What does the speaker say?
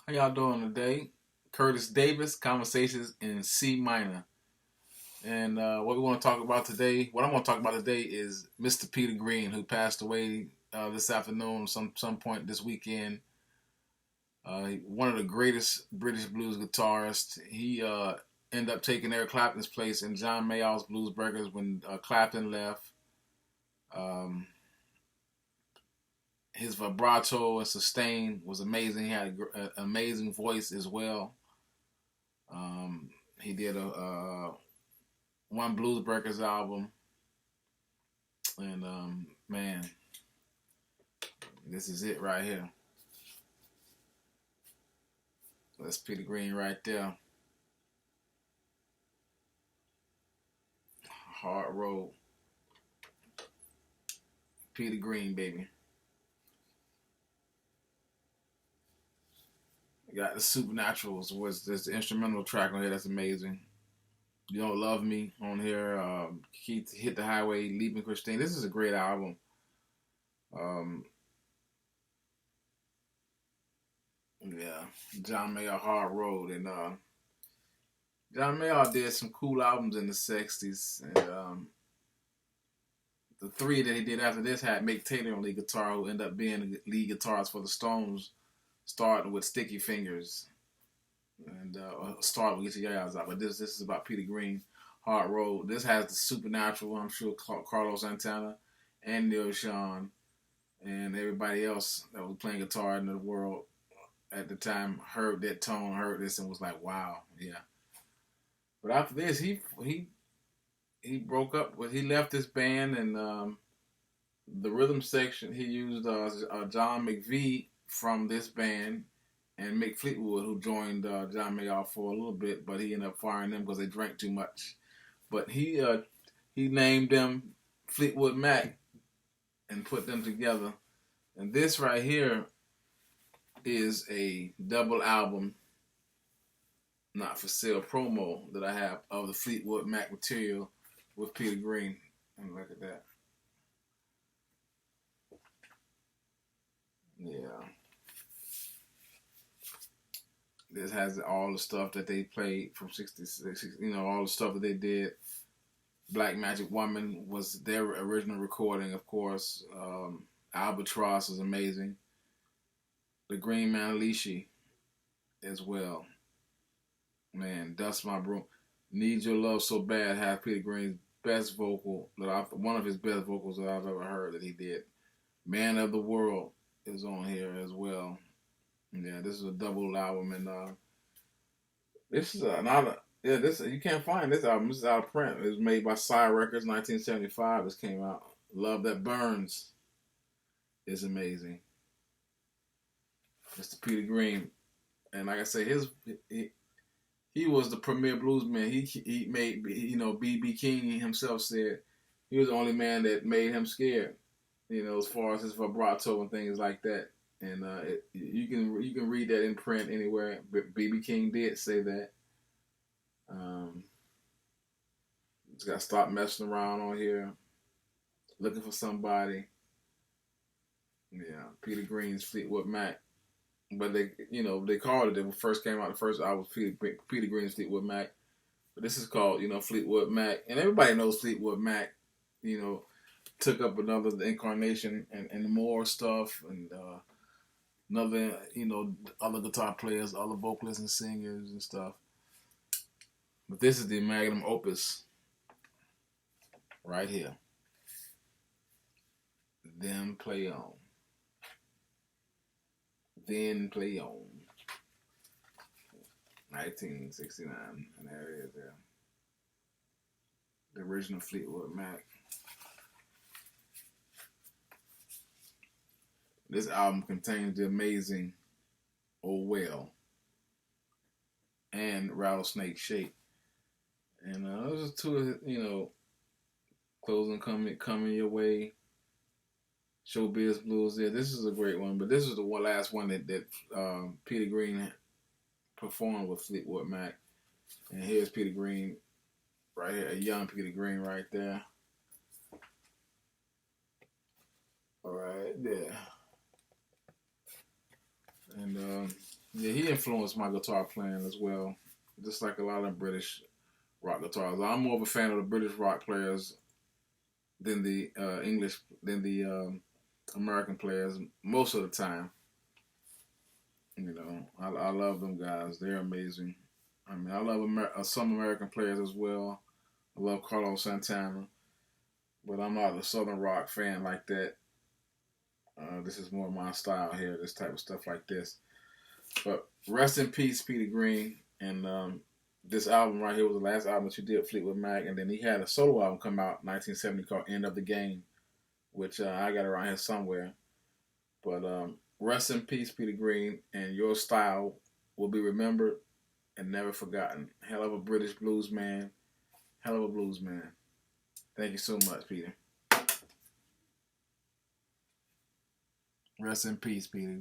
How y'all doing today? Curtis Davis, Conversations in C minor. And what we want to talk about today, what I'm going to talk about today is Mr. Peter Green, who passed away this afternoon, some point this weekend. One of the greatest British blues guitarists. He ended up taking Eric Clapton's place in John Mayall's Blues Breakers when Clapton left. Um, his vibrato and sustain was amazing. He had an amazing voice as well. He did a one Blues Breakers album, and man, this is it right here. That's Peter Green right there. Hard Road, Peter Green, baby. You got the Supernaturals was this instrumental track on here that's amazing. You Don't Love Me on here. Keith Hit the Highway, Leaving Christine. This is a great album. Um, yeah, John Mayer, Hard Road, and John Mayer did some cool albums in the '60s, and the three that he did after this had Mick Taylor on lead guitar, who ended up being the lead guitarist for the Stones, starting with Sticky Fingers, and starting with Get Your Yayas Out. But this is about Peter Green, Hard Road. This has the Supernatural, I'm sure, Carlos Santana and Neil Sean and everybody else that was playing guitar in the world at the time heard that tone, heard this, and was like, "Wow, yeah." But after this, he broke up. He left this band, and the rhythm section he used John McVie from this band and Mick Fleetwood, who joined John Mayall for a little bit, but he ended up firing them because they drank too much. But he named them Fleetwood Mac and put them together. And this right here is a double album, not for sale promo that I have of the Fleetwood Mac material with Peter Green. And look at that. Yeah. This has all the stuff that they played from '66, all the stuff that they did. Black Magic Woman was their original recording, of course. Albatross is amazing. The Green Manalishi as well. Man, Dust My Broom. Need Your Love So Bad has Peter Green's best vocal, one of his best vocals that I've ever heard that he did. Man of the World is on here as well. Yeah, this is a double album, and this is another. Yeah, this you can't find this album. This is out of print. It was made by Sire Records, 1975. This came out. Love That Burns is amazing. Mr. Peter Green, and like I say, he was the premier bluesman. He made B.B. King himself said he was the only man that made him scared. As far as his vibrato and things like that. And you can read that in print anywhere. B.B. King did say that. Just got to stop messing around on here, looking for somebody. Yeah, Peter Green's Fleetwood Mac. But they called it. When it first came out, the first album was Peter Green's Fleetwood Mac. But this is called, Fleetwood Mac. And everybody knows Fleetwood Mac, took up another incarnation and more stuff and another, other guitar players, other vocalists and singers and stuff. But this is the magnum opus right here. Then Play On. Then Play On. 1969. And there it is there. The original Fleetwood Mac. This album contains the amazing Oh Well and Rattlesnake Shake. And those are two, closing coming your way. Showbiz Blues. Yeah, this is a great one, but this is the last one that Peter Green performed with Fleetwood Mac. And here's Peter Green right here, a young Peter Green right there. All right, there. And Yeah, he influenced my guitar playing as well, just like a lot of British rock guitars. I'm more of a fan of the British rock players than the English, than the American players most of the time. You know, I love them guys. They're amazing. I mean, I love some American players as well. I love Carlos Santana, but I'm not a Southern rock fan like that. This is more my style here, this type of stuff like this. But rest in peace, Peter Green. And this album right here was the last album that you did, Fleetwood Mac. And then he had a solo album come out in 1970 called End of the Game, which I got around here somewhere. But rest in peace, Peter Green. And your style will be remembered and never forgotten. Hell of a British blues man. Hell of a blues man. Thank you so much, Peter. Rest in peace, Peter.